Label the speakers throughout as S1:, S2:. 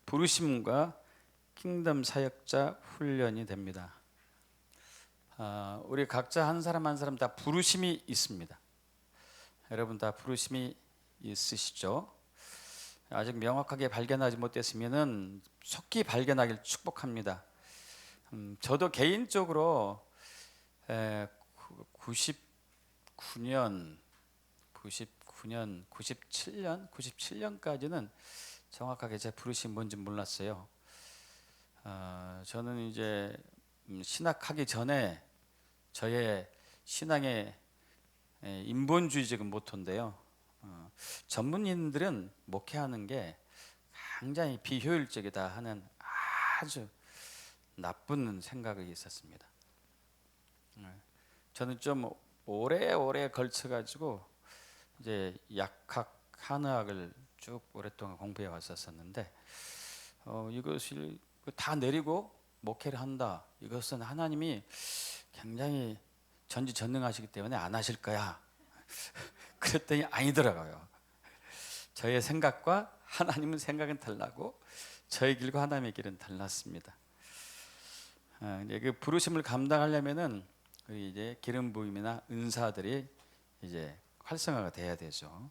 S1: 부르심과 킹덤 사역자 훈련이 됩니다. 우리 각자 한 사람 한 사람 다 부르심이 있습니다. 여러분 다 부르심이 있으시죠? 아직 명확하게 발견하지 못했으면은 속히 발견하길 축복합니다. 저도 개인적으로 97년까지는 정확하게 제 부르심이 뭔지 몰랐어요. 저는 이제 신학하기 전에 저의 신앙의 인본주의적인 모토인데요. 전문인들은 목회하는 게 굉장히 비효율적이다 하는 아주 나쁜 생각이 있었습니다. 저는 좀 오래 걸쳐가지고 이제 약학, 한의학을 쭉 오랫동안 공부해 왔었는데 이것을 다 내리고 목회를 한다. 이것은 하나님이 굉장히 전지전능하시기 때문에 안 하실 거야. 그랬더니 아니더라고요. 저의 생각과 하나님의 생각은 달라고 저의 길과 하나님의 길은 달랐습니다. 이제 그 부르심을 감당하려면은 이제 기름 부음이나 은사들이 이제 활성화가 돼야 되죠.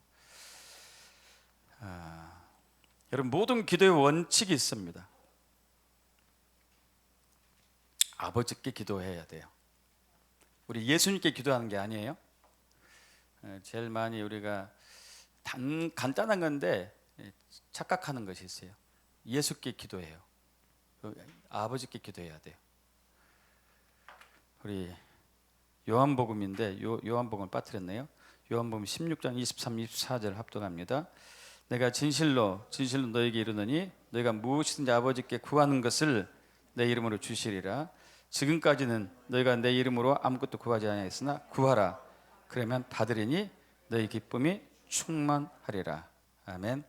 S1: 여러분 모든 기도의 원칙이 있습니다. 아버지께 기도해야 돼요. 우리 예수님께 기도하는 게 아니에요. 제일 많이 우리가 간단한 건데 착각하는 것이 있어요. 예수께 기도해요. 아버지께 기도해야 돼요. 우리 요한복음인데 요한복음을 빠뜨렸네요. 요한복음 16장 23, 24절 합독합니다. 내가 진실로 너에게 이르노니 너희가 무엇이든지 아버지께 구하는 것을 내 이름으로 주시리라. 지금까지는 너희가 내 이름으로 아무것도 구하지 아니하였으나 구하라. 그러면 받으리니 너희 기쁨이 충만하리라. 아멘.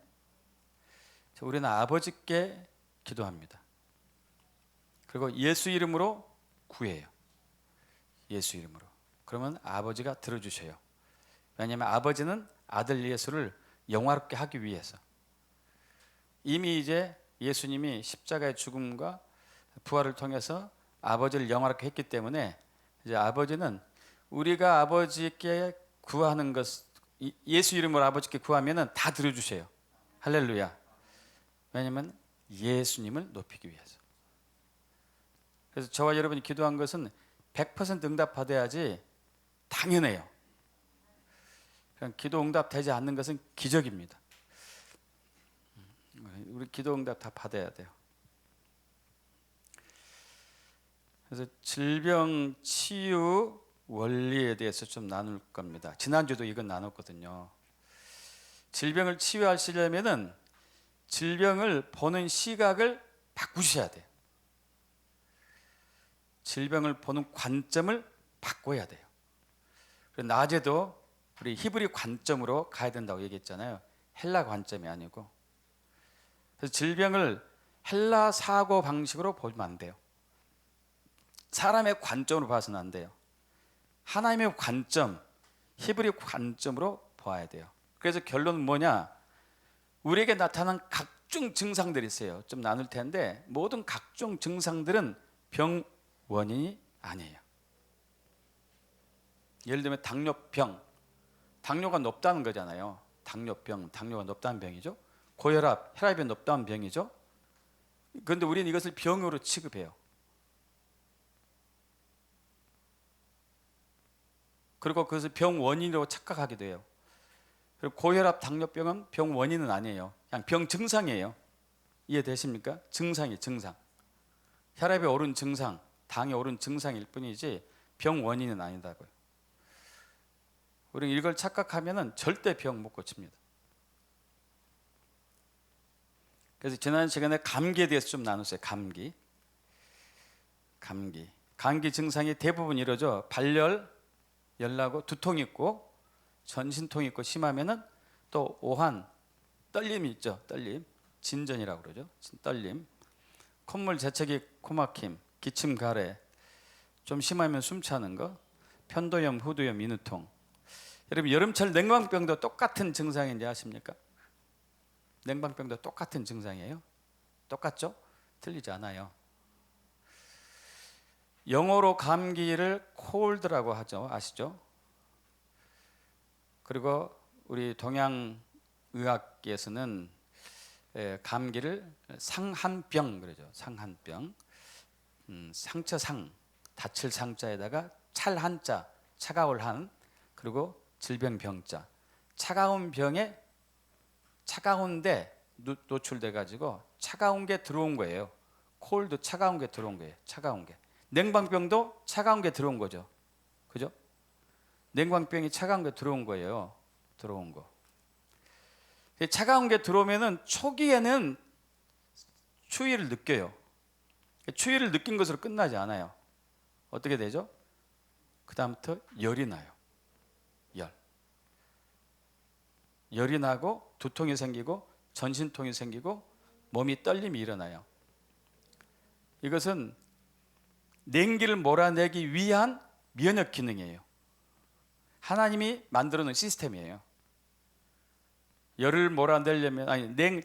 S1: 우리는 아버지께 기도합니다. 그리고 예수 이름으로 구해요. 예수 이름으로. 그러면 아버지가 들어주셔요. 왜냐하면 아버지는 아들 예수를 영화롭게 하기 위해서. 이미 이제 예수님이 십자가의 죽음과 부활을 통해서 아버지를 영화롭게 했기 때문에 이제 아버지는 우리가 아버지께 구하는 것, 예수 이름으로 아버지께 구하면은 다 들어주세요. 할렐루야. 왜냐하면 예수님을 높이기 위해서. 그래서 저와 여러분이 기도한 것은 100% 응답받아야지 당연해요. 그냥 기도 응답되지 않는 것은 기적입니다. 우리 기도 응답 다 받아야 돼요. 그래서 질병 치유 원리에 대해서 좀 나눌 겁니다. 지난주도 이건 나눴거든요. 질병을 치유하시려면은 질병을 보는 시각을 바꾸셔야 돼요. 질병을 보는 관점을 바꿔야 돼요. 낮에도 우리 히브리 관점으로 가야 된다고 얘기했잖아요. 헬라 관점이 아니고. 그래서 질병을 헬라 사고 방식으로 보면 안 돼요. 사람의 관점으로 봐서는 안 돼요. 하나님의 관점, 히브리 관점으로 봐야 돼요. 그래서 결론은 뭐냐? 우리에게 나타난 각종 증상들이 있어요. 좀 나눌 텐데 모든 각종 증상들은 병 원인이 아니에요. 예를 들면 당뇨병, 당뇨가 높다는 거잖아요. 당뇨가 높다는 병이죠. 고혈압, 혈압이 높다는 병이죠. 그런데 우리는 이것을 병으로 취급해요. 그리고 그것을 병 원인으로 착각하게 돼요. 그리고 고혈압, 당뇨병은 병 원인은 아니에요. 그냥 병 증상이에요. 이해되십니까? 증상이 증상. 혈압이 오른 증상, 당이 오른 증상일 뿐이지 병 원인은 아니다고요. 우리는 이걸 착각하면은 절대 병 못 고칩니다. 그래서 지난 시간에 감기에 대해서 좀 나눴어요. 감기 증상이 대부분 이러죠. 발열, 열나고 두통 있고 전신통 있고 심하면은 또 오한, 떨림이 있죠. 떨림, 진전이라고 그러죠. 떨림, 콧물 재채기, 코막힘, 기침 가래, 좀 심하면 숨차는 거, 편도염, 후두염, 인후통. 여러분 여름철 냉방병도 똑같은 증상인지 아십니까? 냉방병도 똑같은 증상이에요. 똑같죠? 틀리지 않아요. 영어로 감기를 cold라고 하죠. 아시죠? 그리고 우리 동양 의학계에서는 감기를 상한병 그러죠. 상한병. 상처 상, 다칠 상자에다가 찰 한자, 차가울 한, 그리고 질병 병자. 차가운 병에 차가운데 노출돼 가지고 차가운 게 들어온 거예요. 콜도 차가운 게 들어온 거예요. 차가운 게. 냉방병도 차가운 게 들어온 거죠. 그죠? 냉방병이 차가운 게 들어온 거예요. 들어온 거. 차가운 게 들어오면은 초기에는 추위를 느껴요. 추위를 느낀 것으로 끝나지 않아요. 어떻게 되죠? 그 다음부터 열이 나요. 열이 나고 두통이 생기고 전신통이 생기고 몸이 떨림이 일어나요. 이것은 냉기를 몰아내기 위한 면역 기능이에요. 하나님이 만들어 놓은 시스템이에요. 열을 몰아내려면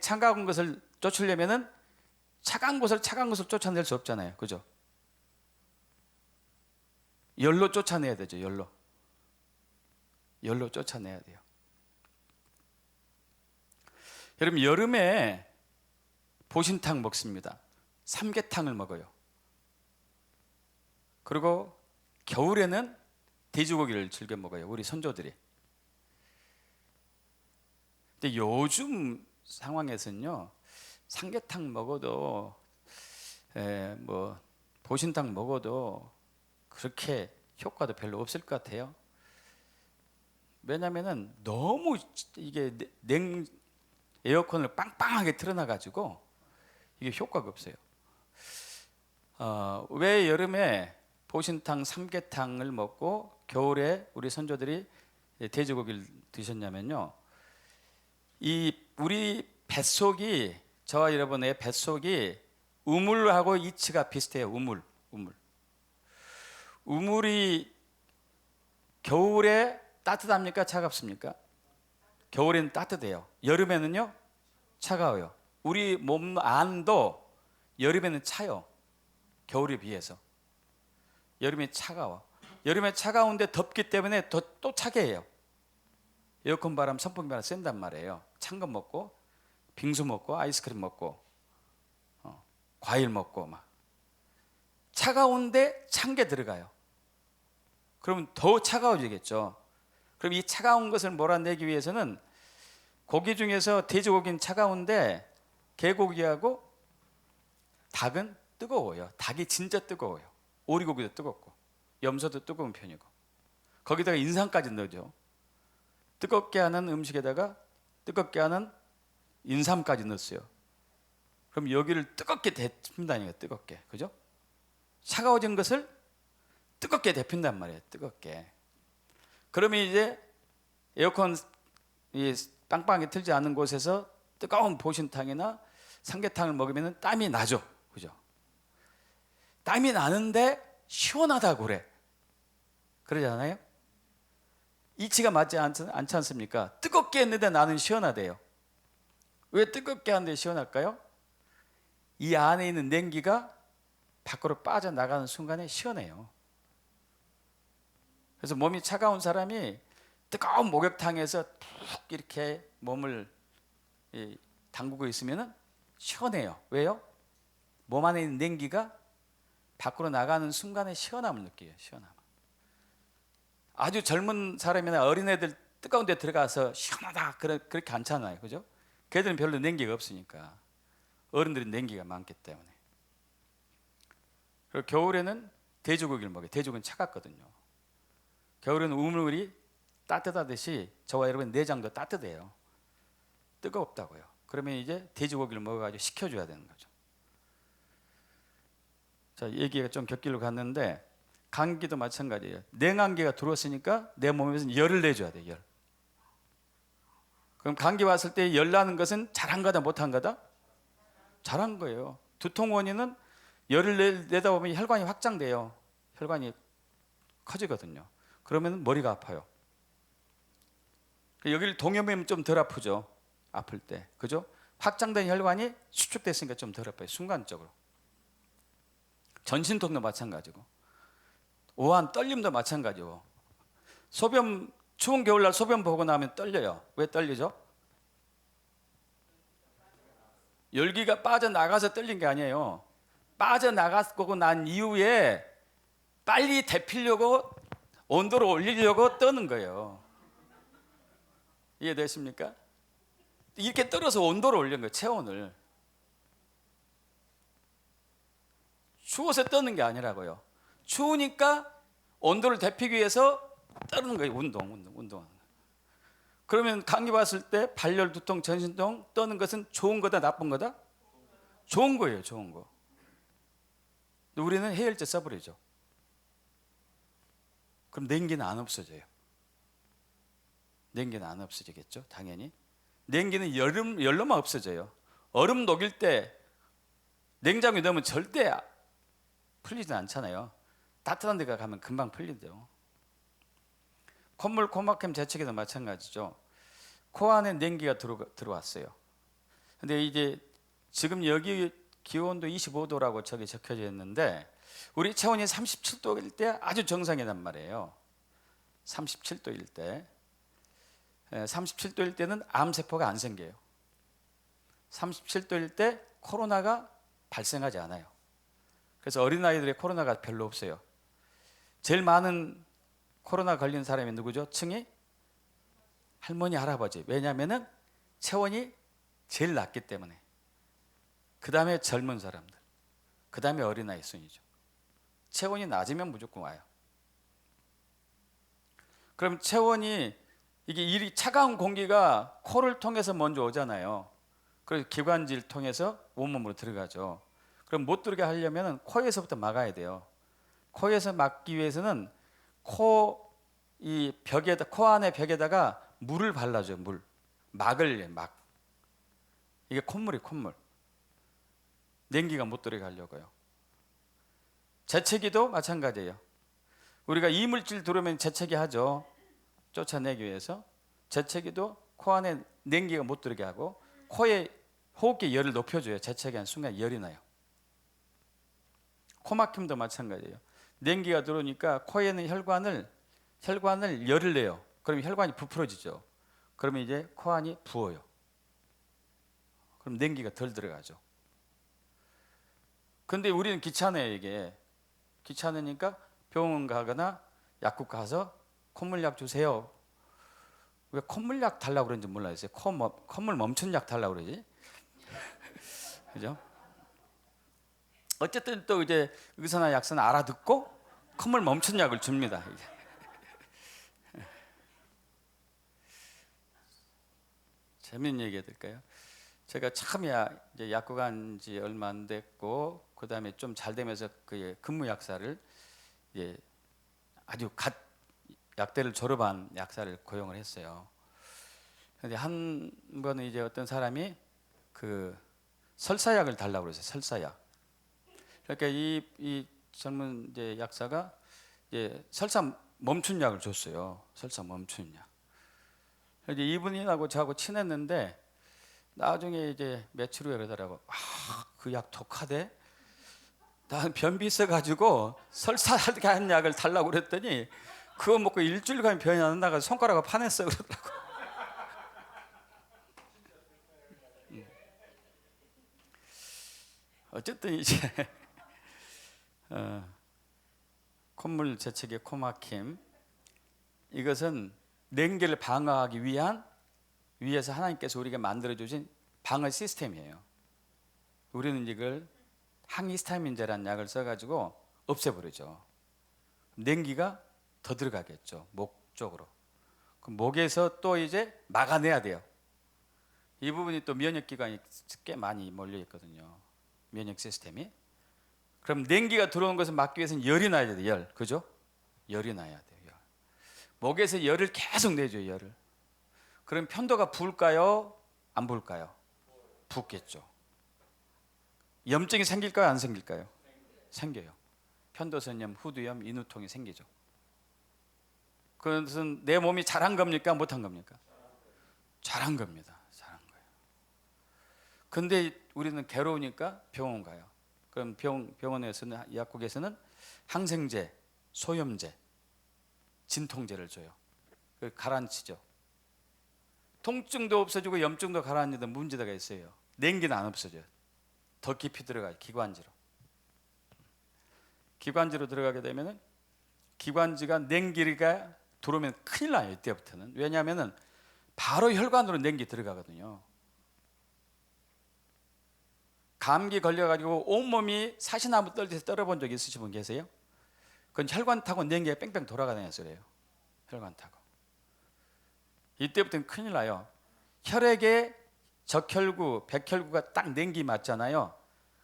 S1: 차가운 것을 쫓으려면은 차가운 것을 쫓아낼 수 없잖아요. 그죠? 열로 쫓아내야 되죠. 열로 쫓아내야 돼요. 여러분, 여름에 보신탕 먹습니다. 삼계탕을 먹어요. 그리고 겨울에는 돼지고기를 즐겨 먹어요. 우리 선조들이. 근데 요즘 상황에서는요, 삼계탕 먹어도 뭐 보신탕 먹어도 그렇게 효과도 별로 없을 것 같아요. 왜냐하면은 너무 이게 에어컨을 빵빵하게 틀어놔가지고 이게 효과가 없어요. 왜 여름에 보신탕, 삼계탕을 먹고 겨울에 우리 선조들이 돼지고기를 드셨냐면요, 이 우리 뱃속이, 저와 여러분의 뱃속이 우물하고 이치가 비슷해요. 우물이 겨울에 따뜻합니까? 차갑습니까? 겨울에는 따뜻해요. 여름에는요 차가워요. 우리 몸 안도 여름에는 차요. 겨울에 비해서. 여름에 차가워. 여름에 차가운데 덥기 때문에 또 차게 해요. 에어컨 바람, 선풍기 바람 쐰단 말이에요. 찬 거 먹고 빙수 먹고 아이스크림 먹고 과일 먹고 막 차가운데 찬 게 들어가요. 그러면 더 차가워지겠죠. 그럼 이 차가운 것을 몰아내기 위해서는 고기 중에서 돼지고기는 차가운데 개고기하고 닭은 뜨거워요. 닭이 진짜 뜨거워요. 오리고기도 뜨겁고 염소도 뜨거운 편이고 거기다가 인삼까지 넣어줘. 뜨겁게 하는 음식에다가 뜨겁게 하는 인삼까지 넣었어요. 그럼 여기를 뜨겁게 데핀다니까. 뜨겁게. 그죠? 차가워진 것을 뜨겁게 데핀단 말이에요. 뜨겁게. 그러면 이제 에어컨 빵빵하게 틀지 않은 곳에서 뜨거운 보신탕이나 삼계탕을 먹으면 땀이 나죠. 그죠? 땀이 나는데 시원하다고 그래. 그러지 않아요? 이치가 맞지 않지 않습니까? 뜨겁게 했는데 나는 시원하대요. 왜 뜨겁게 하는데 시원할까요? 이 안에 있는 냉기가 밖으로 빠져나가는 순간에 시원해요. 그래서 몸이 차가운 사람이 뜨거운 목욕탕에서 푹 이렇게 몸을 담그고 있으면 시원해요. 왜요? 몸 안에 있는 냉기가 밖으로 나가는 순간에 시원함을 느껴요. 시원함. 아주 젊은 사람이나 어린애들 뜨거운 데 들어가서 시원하다 그렇게 않잖아요. 그죠? 걔들은 별로 냉기가 없으니까. 어른들은 냉기가 많기 때문에. 그리고 겨울에는 돼지고기를 먹어요. 돼지고기는 차갑거든요. 겨울에는 우물이 따뜻하듯이 저와 여러분 내장도 따뜻해요. 뜨겁다고요. 그러면 이제 돼지고기를 먹어가지고 식혀줘야 되는 거죠. 자, 얘기가 좀 곁길로 갔는데 감기도 마찬가지예요. 냉감기가 들어왔으니까 내 몸에서 열을 내줘야 돼요. 열. 그럼 감기 왔을 때 열 나는 것은 잘한 거다 못한 거다? 잘한 거예요. 두통 원인은 열을 내다 보면 혈관이 확장돼요. 혈관이 커지거든요. 그러면 머리가 아파요. 여기를 동여매면 좀 덜 아프죠. 아플 때. 그죠? 확장된 혈관이 수축됐으니까 좀 덜 아파요. 순간적으로. 전신통도 마찬가지고 오한 떨림도 마찬가지고 소변 추운 겨울날 소변 보고 나면 떨려요. 왜 떨리죠? 열기가 빠져나가서 떨린 게 아니에요. 빠져나가고 난 이후에 빨리 데피려고 온도를 올리려고 떠는 거예요. 이해되십니까? 이렇게 떨어서 온도를 올린 거예요. 체온을. 추워서 떠는 게 아니라고요. 추우니까 온도를 데피기 위해서 떠는 거예요. 운동. 그러면 감기 왔을 때 발열, 두통, 전신통 떠는 것은 좋은 거다, 나쁜 거다? 좋은 거예요. 좋은 거. 우리는 해열제 써버리죠. 그럼 냉기는 안 없어져요. 냉기는 안 없어지겠죠, 당연히. 냉기는 열로만 없어져요. 얼음 녹일 때 냉장고에 넣으면 절대 풀리지 않잖아요. 따뜻한 데 가면 금방 풀린대요. 콧물, 코막힘, 재채기도 마찬가지죠. 코 안에 냉기가 들어왔어요. 근데 이제 지금 여기 기온도 25도라고 저기 적혀져 있는데 우리 체온이 37도일 때 아주 정상이란 말이에요. 37도일 때. 37도일 때는 암세포가 안 생겨요. 37도일 때 코로나가 발생하지 않아요. 그래서 어린아이들의 코로나가 별로 없어요. 제일 많은 코로나 걸린 사람이 누구죠? 층이? 할머니, 할아버지. 왜냐하면 체온이 제일 낮기 때문에. 그 다음에 젊은 사람들. 그 다음에 어린아이 순이죠. 체온이 낮으면 무조건 와요. 그럼 체온이 이게 이 차가운 공기가 코를 통해서 먼저 오잖아요. 그래서 기관지를 통해서 온몸으로 들어가죠. 그럼 못 들어게 하려면 코에서부터 막아야 돼요. 코에서 막기 위해서는 코 안에 벽에다가 물을 발라줘요. 막. 이게 콧물. 냉기가 못 들어게 하려고요. 재채기도 마찬가지예요. 우리가 이물질 들어오면 재채기 하죠. 쫓아내기 위해서. 재채기도 코 안에 냉기가 못 들어게 하고 코에 호흡기 열을 높여줘요. 재채기한 순간 열이 나요. 코막힘도 마찬가지예요. 냉기가 들어오니까 코에 있는 혈관을 열을 내요. 그럼 혈관이 부풀어지죠. 그러면 이제 코 안이 부어요. 그럼 냉기가 덜 들어가죠. 근데 우리는 귀찮아요. 이게 귀찮으니까 병원 가거나 약국 가서 콧물약 주세요. 왜 콧물약 달라고 그러는지 몰라요. 콧물 멈춘 약 달라고 그러지. 그죠? 어쨌든 또 이제 의사나 약사는 알아듣고 콧물 멈춘 약을 줍니다. 이제. 재밌는 얘기 해드릴까요? 제가 참 이제 약국 간 지 얼마 안 됐고 그 다음에 좀 잘 되면서 그 근무 약사를 아주 갓 약대를 졸업한 약사를 고용을 했어요. 근데 한 번은 이제 어떤 사람이 그 설사약을 달라고 그랬어요. 설사약. 그러니까 이 젊은 이제 약사가 이제 설사 멈춘 약을 줬어요. 설사 멈춘 약. 이제 이분이하고 저하고 친했는데 나중에 이제 며칠 후에 그러더라고. 그 약 독하대. 난 변비 있어가지고 설사하게 한 약을 달라고 그랬더니 그거 먹고 일주일간 변이 안 나가서 손가락을 파냈어 그러더라고. 어쨌든 이제 콧물 재채기, 코막힘 이것은 냉기를 방어하기 위해서 하나님께서 우리에게 만들어 주신 방어 시스템이에요. 우리는 이걸 항히스타민제라는 약을 써가지고 없애버리죠. 냉기가 더 들어가겠죠. 목 쪽으로. 그럼 목에서 또 이제 막아내야 돼요. 이 부분이 또 면역기관이 꽤 많이 몰려 있거든요. 면역 시스템이. 그럼 냉기가 들어오는 것을 막기 위해서는 열이 나야 돼요. 열. 그죠? 열이 나야 돼요. 열. 목에서 열을 계속 내줘요. 열을. 그럼 편도가 부을까요? 안 부을까요? 붓겠죠. 염증이 생길까요? 안 생길까요? 생겨요. 편도선염, 후두염, 인후통이 생기죠. 그것은 내 몸이 잘한 겁니까? 못한 겁니까? 잘한 겁니다. 잘한 거예요. 근데 우리는 괴로우니까 병원 가요. 그럼 병원에서는, 약국에서는 항생제, 소염제, 진통제를 줘요. 그 가라앉히죠. 통증도 없어지고 염증도 가라앉는데 문제가 있어요. 냉기는 안 없어져요. 더 깊이 들어가요. 기관지로. 기관지로 들어가게 되면은 기관지가 냉기가 들어오면 큰일 나요. 이때부터는. 왜냐하면은 바로 혈관으로 냉기 들어가거든요. 감기 걸려가지고 온몸이 사시나무 떨듯이 떨어본 적 있으신 분 계세요? 그건 혈관 타고 냉기가 뺑뺑 돌아가는 소리예요. 혈관 타고. 이때부터는 큰일 나요. 혈액에 적혈구, 백혈구가 딱 냉기 맞잖아요.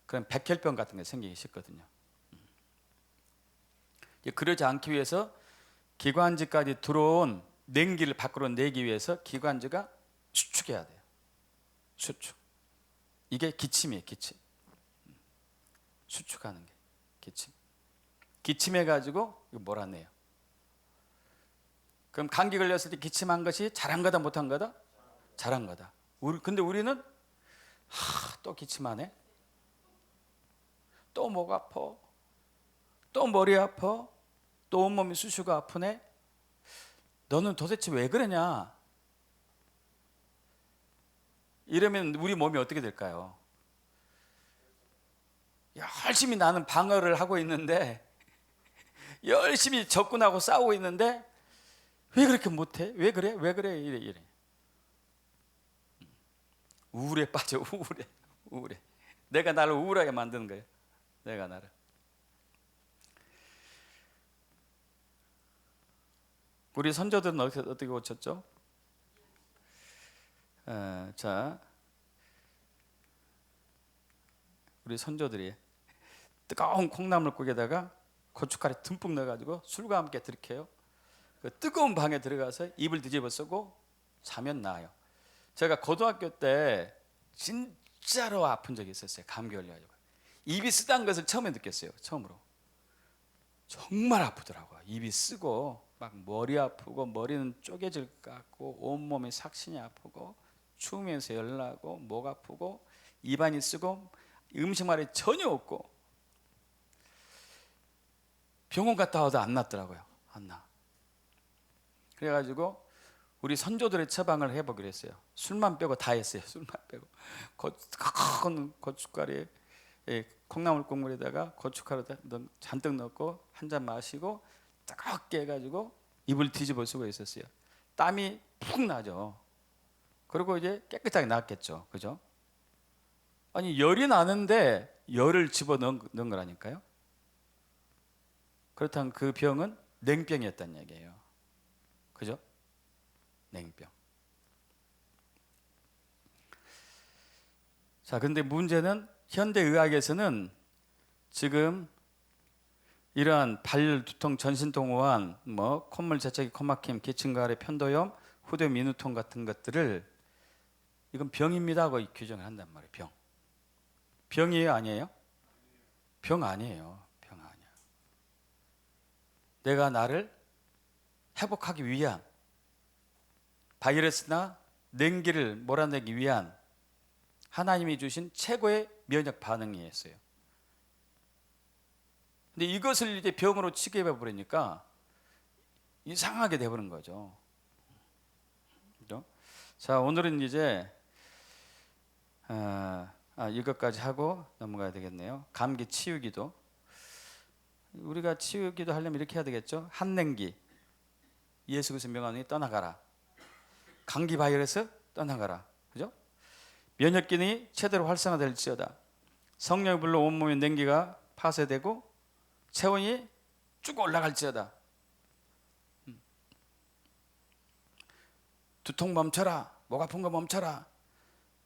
S1: 그럼 백혈병 같은 게 생기기 쉽거든요. 그러지 않기 위해서 기관지까지 들어온 냉기를 밖으로 내기 위해서 기관지가 수축해야 돼요. 수축. 이게 기침이에요. 기침. 수축하는 게 기침. 기침해가지고 이거 몰아내요. 그럼 감기 걸렸을 때 기침한 것이 잘한 거다 못한 거다? 잘한 거다. 근데 우리는 또 기침하네. 또 목 아파. 또 머리 아파. 또 온몸이 쑤시고 아프네. 너는 도대체 왜 그러냐? 이러면 우리 몸이 어떻게 될까요? 열심히 나는 방어를 하고 있는데, 열심히 적군하고 싸우고 있는데 왜 그렇게 못해? 왜 그래? 왜 그래? 이래. 우울에 빠져. 우울해. 내가 나를 우울하게 만드는 거예요. 내가 나를. 우리 선조들은 어떻게 고쳤죠? 자, 우리 선조들이 뜨거운 콩나물국에다가 고춧가루 듬뿍 넣어가지고 술과 함께 들이켜요. 그 뜨거운 방에 들어가서 이불 뒤집어 쓰고 자면 나아요. 제가 고등학교 때 진짜로 아픈 적이 있었어요. 감기 걸려가지고 입이 쓰다는 것을 처음에 느꼈어요. 처음으로. 정말 아프더라고요. 입이 쓰고 막 머리 아프고 머리는 쪼개질 것 같고 온몸이 삭신이 아프고 추우면서 열나고 목 아프고 입안이 쓰고 음식 말이 전혀 없고 병원 갔다 와도 안 낫더라고요. 안 나. 그래가지고 우리 선조들의 처방을 해보기로 했어요. 술만 빼고 다 했어요. 술만 빼고 큰 고춧가루에 콩나물 국물에다가 고춧가루 잔뜩 넣고 한 잔 마시고 뜨겁게 해가지고 입을 뒤집어 쓰고 있었어요. 땀이 푹 나죠. 그리고 이제 깨끗하게 나았겠죠. 그죠? 아니 열이 나는데 열을 집어넣은 거라니까요. 그렇다면 그 병은 냉병이었다는 얘기예요. 그죠? 냉병. 자, 근데 문제는 현대의학에서는 지금 이러한 발열, 두통, 전신통 호환, 콧물 재채기, 코막힘, 기침가래, 편도염, 후두염, 인후통 같은 것들을 이건 병입니다 하고 규정을 한단 말이에요. 병. 병이에요, 아니에요? 병 아니에요. 병 아니야. 내가 나를 회복하기 위한 바이러스나 냉기를 몰아내기 위한 하나님이 주신 최고의 면역 반응이었어요. 근데 이것을 이제 병으로 취급해 버리니까 이상하게 돼버린 거죠. 그렇죠? 자, 오늘은 이제 이것까지 하고 넘어가야 되겠네요. 감기 치유기도. 우리가 치유기도 하려면 이렇게 해야 되겠죠. 한냉기, 예수 그리스도의 명하노니 떠나가라. 감기 바이러스 떠나가라. 그죠? 면역기능이 제대로 활성화될지어다. 성령의 불로 온몸의 냉기가 파쇄되고 체온이 쭉 올라갈지어다. 두통 멈춰라. 목 아픈 거 멈춰라.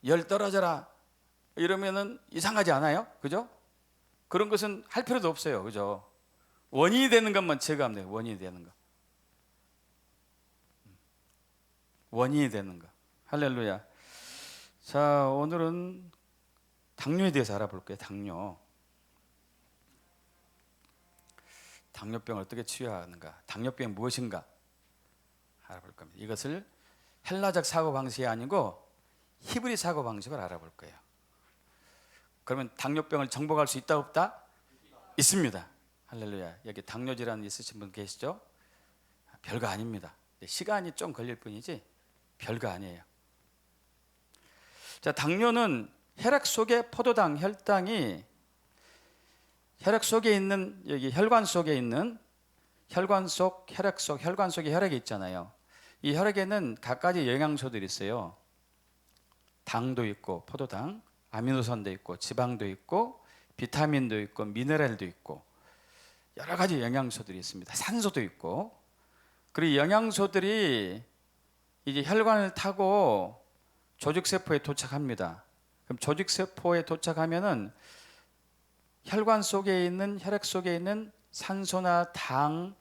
S1: 열 떨어져라. 이러면은 이상하지 않아요? 그죠? 그런 것은 할 필요도 없어요. 그죠? 원인이 되는 것만 제거하면 돼요. 원인이 되는 거. 원인이 되는 거. 할렐루야. 자, 오늘은 당뇨에 대해서 알아볼 거예요. 당뇨병을 어떻게 치유하는가? 당뇨병이 무엇인가? 알아볼 겁니다. 이것을 헬라적 사고방식이 아니고 히브리 사고방식을 알아볼 거예요. 그러면 당뇨병을 정복할 수 있다 없다? 있습니다. 할렐루야. 여기 당뇨 질환 있으신 분 계시죠? 별거 아닙니다. 시간이 좀 걸릴 뿐이지 별거 아니에요. 자, 당뇨는 혈액 속의 포도당 혈당이 혈액 속에 있는 여기 혈관 속에 있는 혈관 속 혈액 속 혈관 속에 혈액이 있잖아요. 이 혈액에는 각가지 영양소들이 있어요. 당도 있고 포도당, 아미노산도 있고 지방도 있고 비타민도 있고 미네랄도 있고 여러 가지 영양소들이 있습니다. 산소도 있고. 그리고 영양소들이 이제 혈관을 타고 조직세포에 도착합니다. 그럼 조직세포에 도착하면은 혈관 속에 있는 혈액 속에 있는 산소나 당,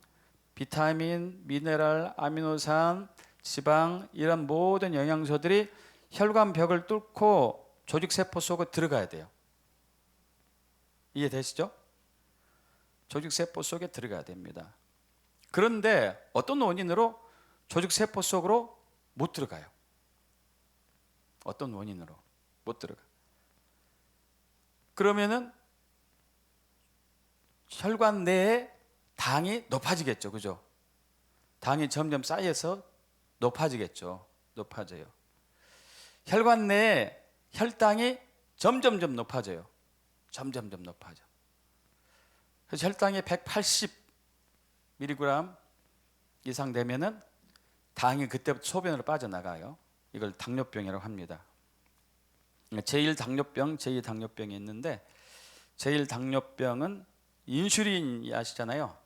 S1: 비타민, 미네랄, 아미노산, 지방 이런 모든 영양소들이 혈관 벽을 뚫고 조직세포 속으로 들어가야 돼요. 이해되시죠? 조직세포 속에 들어가야 됩니다. 그런데 어떤 원인으로 조직세포 속으로 못 들어가요? 어떤 원인으로 못 들어가? 그러면은 혈관 내에 당이 높아지겠죠, 그죠? 당이 점점 쌓여서 높아지겠죠, 높아져요. 혈관 내에 혈당이 점점점 높아져요, 점점점 높아져. 그래서 혈당이 180mg 이상 되면은 당이 그때부터 소변으로 빠져나가요. 이걸 당뇨병이라고 합니다. 제1당뇨병, 제2당뇨병이 있는데 제1당뇨병은 인슐린 아시잖아요.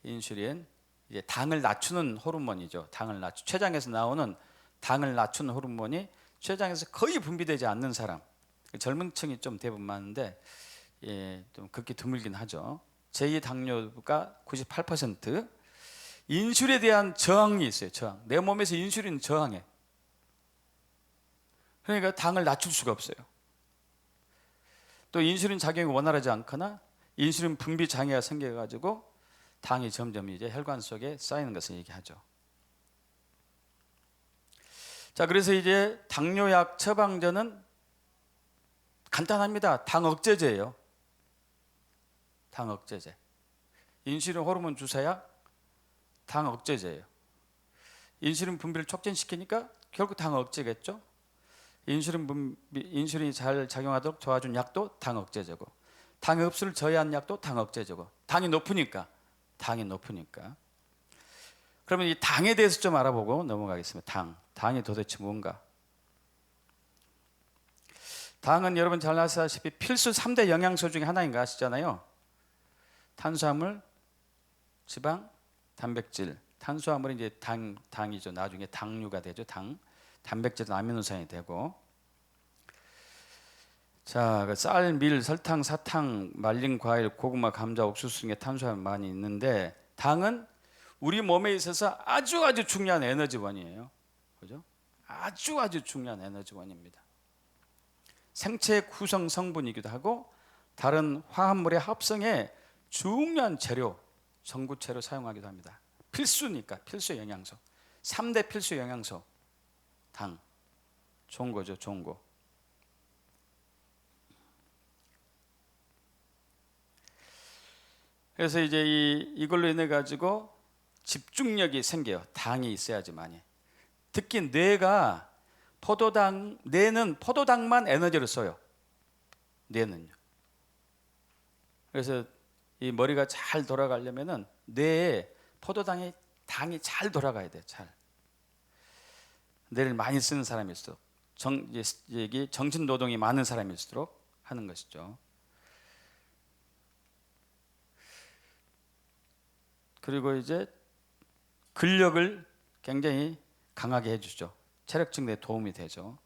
S1: 인슐린 이제 당을 낮추는 호르몬이죠. 당을 췌장에서 나오는 당을 낮추는 호르몬이 췌장에서 거의 분비되지 않는 사람, 젊은 층이 좀 대부분 많은데 좀 극히 드물긴 하죠. 제2당뇨가 98%. 인슐린에 대한 저항이 있어요. 저항. 내 몸에서 인슐린 저항해. 그러니까 당을 낮출 수가 없어요. 또 인슐린 작용이 원활하지 않거나 인슐린 분비 장애가 생겨가지고 당이 점점 이제 혈관 속에 쌓이는 것을 얘기하죠. 자, 그래서 이제 당뇨약 처방전은 간단합니다. 당 억제제예요. 당 억제제. 인슐린 호르몬 주사약, 당 억제제예요. 인슐린 분비를 촉진시키니까 결국 당 억제겠죠. 인슐린이 잘 작용하도록 도와준 약도 당 억제제고, 당의 흡수를 저해한 약도 당 억제제고, 당이 높으니까. 그러면 이 당에 대해서 좀 알아보고 넘어가겠습니다. 당이 도대체 뭔가? 당은 여러분 잘 아시다시피 필수 3대 영양소 중에 하나인 거 아시잖아요. 탄수화물, 지방, 단백질. 탄수화물이 이제 당이죠. 나중에 당류가 되죠. 단백질은 아미노산이 되고. 자, 쌀, 밀, 설탕, 사탕, 말린 과일, 고구마, 감자, 옥수수 등의 탄수화물 많이 있는데 당은 우리 몸에 있어서 아주 중요한 에너지원이에요. 그죠? 아주 중요한 에너지원입니다. 생체 구성 성분이기도 하고 다른 화합물의 합성에 중요한 재료, 전구체로 사용하기도 합니다. 필수니까, 필수 영양소. 3대 필수 영양소. 당. 좋은 거죠, 좋은 거. 그래서 이제 이걸로 인해 가지고 집중력이 생겨요. 당이 있어야지만이. 특히 뇌는 포도당만 에너지를 써요. 뇌는요. 그래서 이 머리가 잘 돌아가려면은 뇌에 당이 잘 돌아가야 돼요. 잘. 뇌를 많이 쓰는 사람일수록 정신 노동이 많은 사람일수록 하는 것이죠. 그리고 이제 근력을 굉장히 강하게 해주죠. 체력 증대에 도움이 되죠.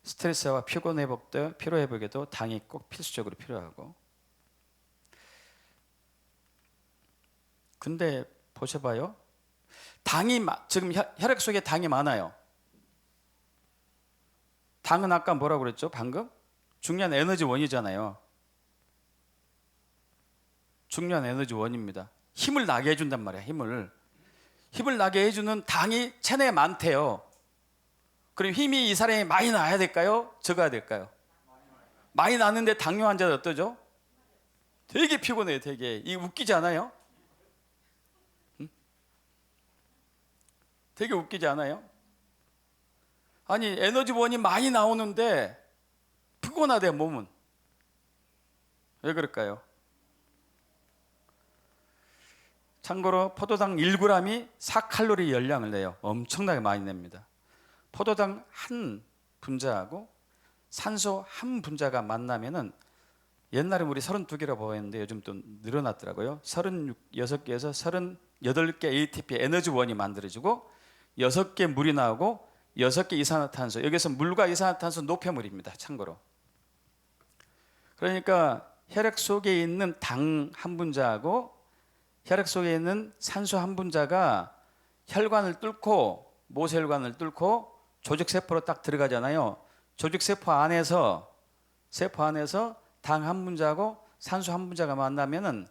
S1: 스트레스와 피로 회복에도 당이 꼭 필수적으로 필요하고. 근데 보셔봐요. 지금 혈액 속에 당이 많아요. 당은 아까 뭐라고 그랬죠? 방금? 중요한 에너지원이잖아요. 중요한 에너지원입니다. 힘을 나게 해준단 말이야. 힘을 나게 해주는 당이 체내에 많대요. 그럼 힘이 이 사람이 많이 나야 될까요? 적어야 될까요? 많이 났는데 당뇨 환자들 어떠죠? 되게 피곤해요. 되게. 이게 웃기지 않아요? 응? 되게 웃기지 않아요? 아니 에너지원이 많이 나오는데 피곤하대 몸은. 왜 그럴까요? 참고로 포도당 1g이 4칼로리 열량을 내요. 엄청나게 많이 냅니다. 포도당 한 분자하고 산소 한 분자가 만나면은 옛날에 우리 32개라고 보였는데 요즘 또 늘어났더라고요. 36개에서 38개 ATP 에너지원이 만들어지고 6개 물이 나오고 6개 이산화탄소. 여기서 물과 이산화탄소 노폐물입니다. 참고로. 그러니까 혈액 속에 있는 당 한 분자하고 혈액 속에 있는 산소 한 분자가 혈관을 뚫고 모세혈관을 뚫고 조직세포로 딱 들어가잖아요. 조직세포 안에서 당 한 분자하고 산소 한 분자가 만나면은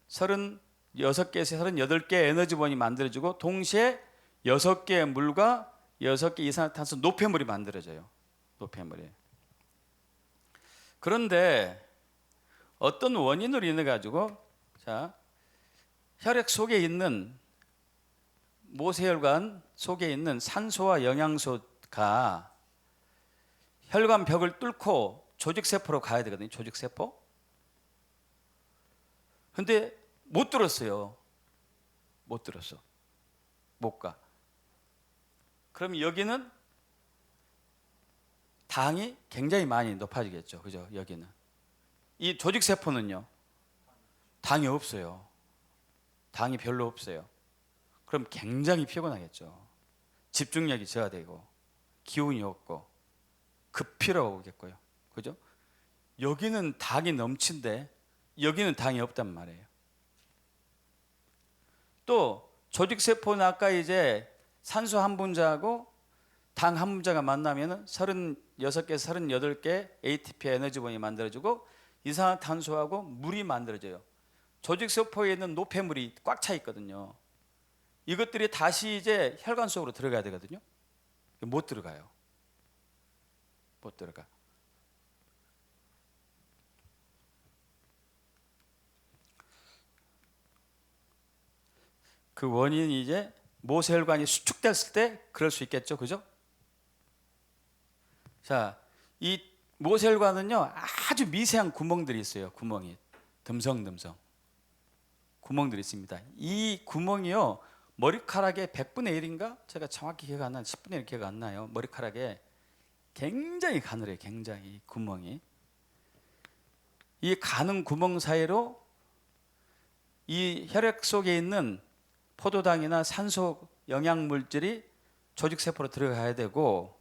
S1: 36개에서 38개 에너지원이 만들어지고 동시에 6개의 물과 6개 이산화탄소 노폐물이 만들어져요. 노폐물이. 그런데 어떤 원인으로 인해 가지고 혈액 속에 있는 모세혈관 속에 있는 산소와 영양소가 혈관 벽을 뚫고 조직세포로 가야 되거든요. 조직세포. 근데 못 들었어요. 못 들었어. 못 가. 그럼 여기는 당이 굉장히 많이 높아지겠죠. 그죠? 여기는. 이 조직세포는요. 당이 없어요. 당이 별로 없어요. 그럼 굉장히 피곤하겠죠. 집중력이 저하되고 기운이 없고 급피로가 오겠고요. 그죠? 여기는 당이 넘친데 여기는 당이 없단 말이에요. 또 조직세포는 아까 이제 산소 한 분자하고 당 한 분자가 만나면 36개에서 38개 ATP 에너지원이 만들어지고 이산화탄소하고 물이 만들어져요. 조직세포에 있는 노폐물이 꽉 차 있거든요. 이것들이 다시 이제 혈관 속으로 들어가야 되거든요. 못 들어가요. 못 들어가. 그 원인이 이제 모세혈관이 수축됐을 때 그럴 수 있겠죠. 그죠? 자, 이 모세혈관은요 아주 미세한 구멍들이 있어요. 구멍이 듬성듬성 구멍들이 있습니다. 이 구멍이요 머리카락의 100분의 1인가? 제가 정확히 기억 안 나요. 10분의 1 기억 안 나요. 머리카락에 굉장히 가늘해요. 굉장히 구멍이. 이 가는 구멍 사이로 이 혈액 속에 있는 포도당이나 산소 영양 물질이 조직세포로 들어가야 되고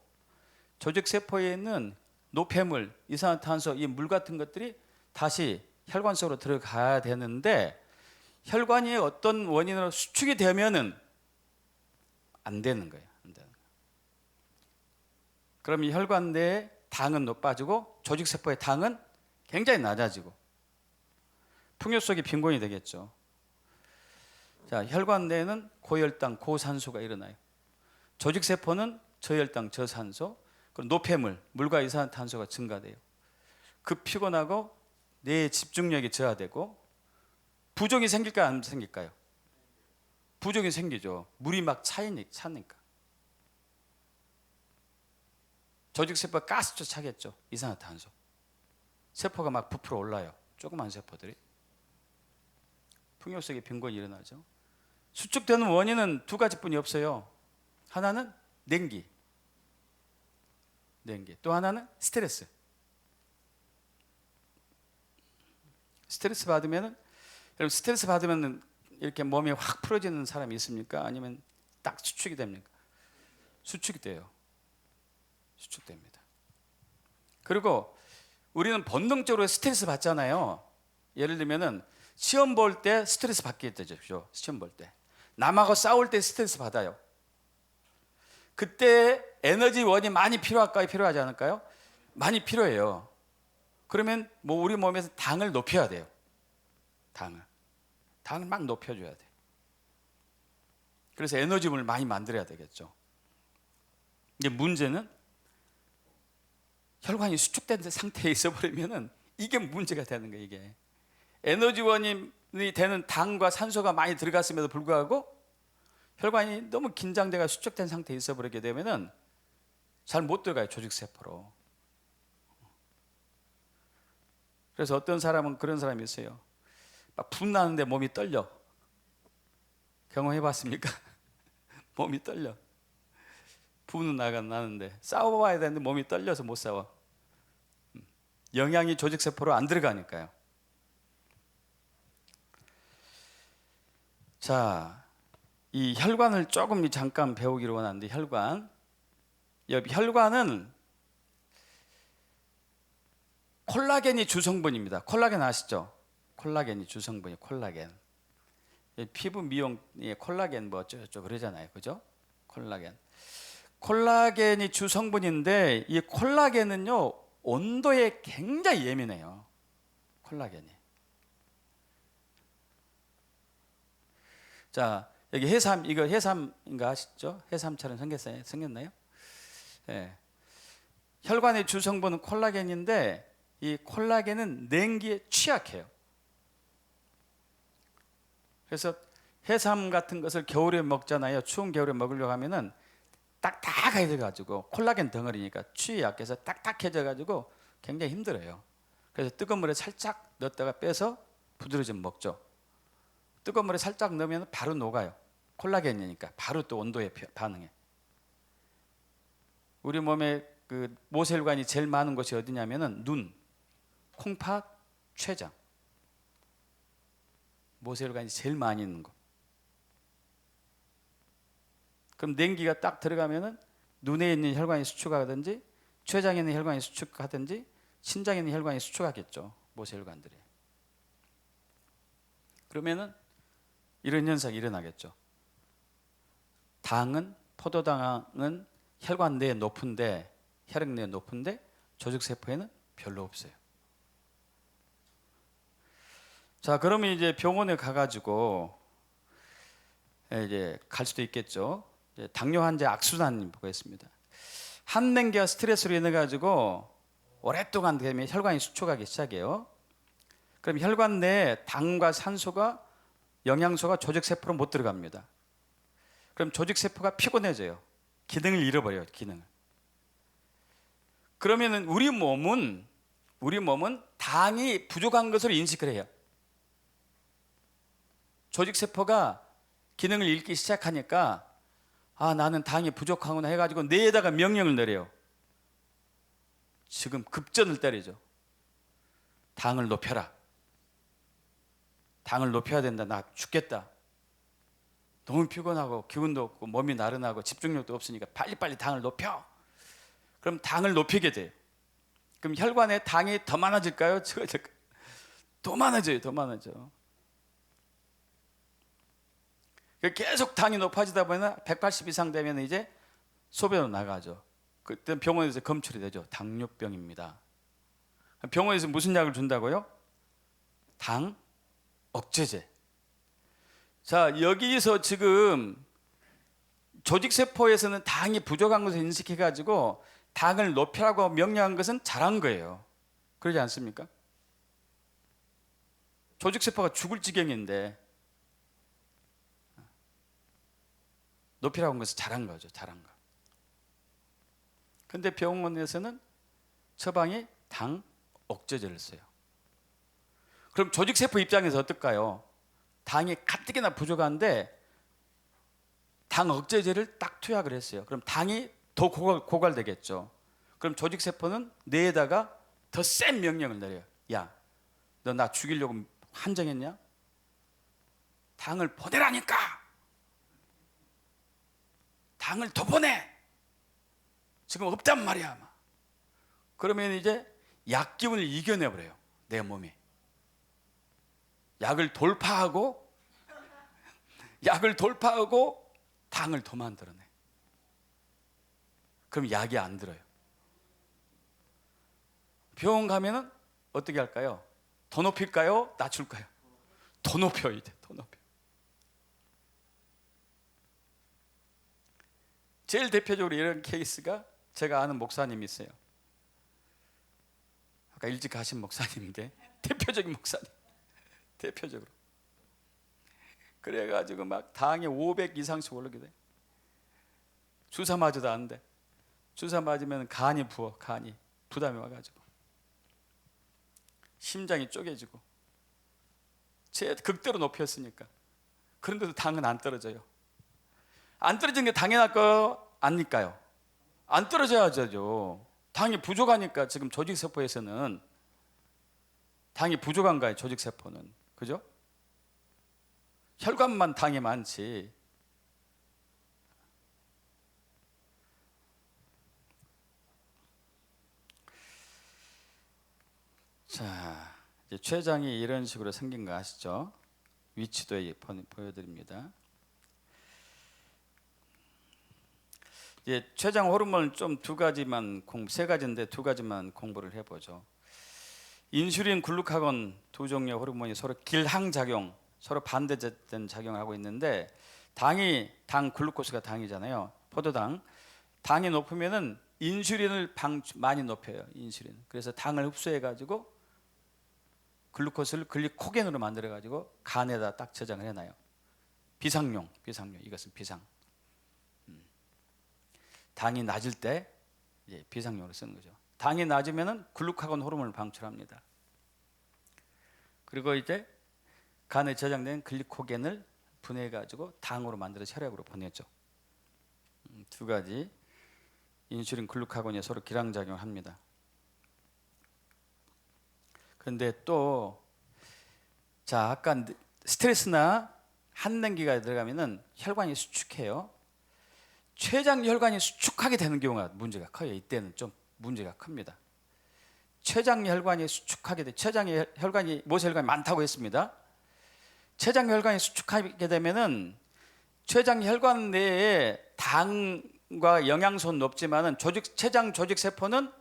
S1: 조직세포에 있는 노폐물, 이산화탄소, 이 물 같은 것들이 다시 혈관 속으로 들어가야 되는데 혈관이 어떤 원인으로 수축이 되면은 안 되는 거예요. 안 되는 거예요. 그럼 이 혈관 내에 당은 높아지고 조직세포의 당은 굉장히 낮아지고 풍요 속이 빈곤이 되겠죠. 자, 혈관 내에는 고혈당, 고산소가 일어나요. 조직세포는 저혈당, 저산소, 그리고 노폐물, 물과 이산화탄소가 증가돼요. 급 피곤하고 뇌의 집중력이 저하되고 부종이 생길까요? 안 생길까요? 부종이 생기죠. 물이 막 차니까. 조직세포가 가스도 차겠죠. 이산화탄소. 세포가 막 부풀어 올라요. 조그만 세포들이. 풍요 속에 빈곤이 일어나죠. 수축되는 원인은 두 가지뿐이 없어요. 하나는 냉기. 또 하나는 스트레스. 스트레스 받으면 여러분 스트레스 받으면 이렇게 몸이 확 풀어지는 사람이 있습니까? 아니면 딱 수축이 됩니까? 수축이 돼요. 수축됩니다. 그리고 우리는 본능적으로 스트레스 받잖아요. 예를 들면은 시험 볼 때 스트레스 받게 되죠. 시험 볼 때. 남하고 싸울 때 스트레스 받아요. 그때 에너지원이 많이 필요할까요? 필요하지 않을까요? 많이 필요해요. 그러면 뭐 우리 몸에서 당을 높여야 돼요. 당을 막 높여줘야 돼. 그래서 에너지물을 많이 만들어야 되겠죠. 근데 문제는 혈관이 수축된 상태에 있어버리면은 이게 문제가 되는 거예요. 이게 에너지원이 되는 당과 산소가 많이 들어갔음에도 불구하고 혈관이 너무 긴장돼가 수축된 상태에 있어버리게 되면은 잘 못 들어가요, 조직세포로. 그래서 어떤 사람은 그런 사람이 있어요. 막 분나는데 몸이 떨려. 경험해 봤습니까? 몸이 떨려. 분은 나는데 싸워봐야 되는데 몸이 떨려서 못 싸워. 영양이 조직세포로 안 들어가니까요. 자, 이 혈관을 조금 잠깐 배우기로 원하는데, 혈관은 콜라겐이 주성분입니다. 콜라겐 아시죠? 콜라겐이 주성분이 콜라겐. 피부 미용에 콜라겐 뭐 어쩌고저쩌고 그러잖아요, 그죠? 콜라겐이 주성분인데 이 콜라겐은요 온도에 굉장히 예민해요. 콜라겐이. 자, 여기 해삼, 이거 해삼인가 아시죠? 해삼처럼 생겼나요? 예. 혈관의 주성분은 콜라겐인데 이 콜라겐은 냉기에 취약해요. 그래서 해삼 같은 것을 겨울에 먹잖아요. 추운 겨울에 먹으려고 하면은 딱딱해져 가지고 콜라겐 덩어리니까 추위에 약해서 딱딱해져 가지고 굉장히 힘들어요. 그래서 뜨거운 물에 살짝 넣었다가 빼서 부드러워지면 먹죠. 뜨거운 물에 살짝 넣으면 바로 녹아요. 콜라겐이니까 바로 또 온도에 반응해. 우리 몸에 그 모세혈관이 제일 많은 곳이 어디냐면은 눈, 콩팥, 췌장. 모세혈관이 제일 많이 있는 곳. 그럼 냉기가 딱 들어가면은 눈에 있는 혈관이 수축하든지, 췌장에 있는 혈관이 수축하든지, 신장에 있는 혈관이 수축하겠죠. 모세혈관들이. 그러면은 이런 현상이 일어나겠죠. 포도당은 혈관 내에 높은데, 혈액 내에 높은데 조직세포에는 별로 없어요. 자, 그러면 이제 병원에 가가지고 이제 갈 수도 있겠죠. 당뇨 환자 악순환 보겠습니다. 한냉기와 스트레스로 인해 가지고 오랫동안 되면 혈관이 수축하기 시작해요. 그럼 혈관 내에 당과 산소가 영양소가 조직세포로 못 들어갑니다. 그럼 조직세포가 피곤해져요. 기능을 잃어버려요. 기능을. 그러면은 우리 몸은 당이 부족한 것으로 인식을 해요. 조직세포가 기능을 잃기 시작하니까 나는 당이 부족하구나 해가지고 뇌에다가 명령을 내려요. 지금 급전을 때리죠. 당을 높여라. 당을 높여야 된다. 나 죽겠다. 너무 피곤하고 기운도 없고 몸이 나른하고 집중력도 없으니까 빨리빨리 당을 높여. 그럼 당을 높이게 돼요. 그럼 혈관에 당이 더 많아질까요? 더 많아져요. 더 많아져. 계속 당이 높아지다 보면 180 이상 되면 이제 소변으로 나가죠. 그때 병원에서 검출이 되죠. 당뇨병입니다. 병원에서 무슨 약을 준다고요? 당 억제제. 자, 여기서 지금 조직세포에서는 당이 부족한 것을 인식해가지고 당을 높이라고 명령한 것은 잘한 거예요. 그러지 않습니까? 조직세포가 죽을 지경인데 높이라고 한 것은 잘한 거죠. 잘한 거. 근데 병원에서는 처방이 당 억제제를 써요. 그럼 조직세포 입장에서 어떨까요? 당이 가뜩이나 부족한데 당 억제제를 딱 투약을 했어요. 그럼 당이 더 고갈되겠죠. 그럼 조직세포는 뇌에다가 더 센 명령을 내려요. 야, 너 나 죽이려고 한정했냐? 당을 보내라니까! 당을 더 보내! 지금 없단 말이야. 그러면 이제 약기운을 이겨내버려요. 내 몸이. 약을 돌파하고 당을 더 만들어내. 그럼 약이 안 들어요. 병원 가면은 어떻게 할까요? 더 높일까요? 낮출까요? 더 높여야 돼. 더 높여. 제일 대표적으로 이런 케이스가 제가 아는 목사님이 있어요. 아까 일찍 가신 목사님인데 대표적인 목사님, 대표적으로. 그래가지고 막 당이 500 이상씩 오르게 돼. 주사 맞아도 안 돼. 주사 맞으면 간이 부어, 간이 부담이 와가지고 심장이 쪼개지고. 제 극대로 높였으니까. 그런데도 당은 안 떨어져요. 안 떨어지는 게 당연할 거 아닐까요? 안 떨어져야죠. 당이 부족하니까. 지금 조직세포에서는 당이 부족한 거예요. 조직세포는. 그죠? 혈관만 당이 많지. 자, 이제 췌장이 이런 식으로 생긴 거 아시죠? 위치도 보여드립니다. 이제 췌장 호르몬을 좀 세 가지인데 두 가지만 공부를 해보죠. 인슐린, 글루카곤 두 종류의 호르몬이 서로 길항작용, 서로 반대된 작용을 하고 있는데, 당 글루코스가 당이잖아요. 포도당. 당이 높으면은 인슐린을 많이 높여요. 인슐린. 그래서 당을 흡수해 가지고 글루코스를 글리코겐으로 만들어 가지고 간에다 딱 저장을 해놔요. 비상용. 이것은 비상. 당이 낮을 때 이제 비상용으로 쓰는 거죠. 당이 낮으면은 글루카곤 호르몬을 방출합니다. 그리고 이제 간에 저장된 글리코겐을 분해해 가지고 당으로 만들어 혈액으로 보내죠. 두 가지. 인슐린, 글루카곤이 서로 기량작용을 합니다. 그런데 또 아까 스트레스나 한den기가 들어가면은 혈관이 수축해요. 췌장 혈관이 수축하게 되는 경우가 문제가 커요. 이때는 좀 문제가 큽니다. 췌장 혈관이 수축하게 췌장 혈관이 모세혈관이 많다고 했습니다. 췌장 혈관이 수축하게 되면은 췌장 혈관 내에 당과 영양소는 높지만은 췌장 조직 세포는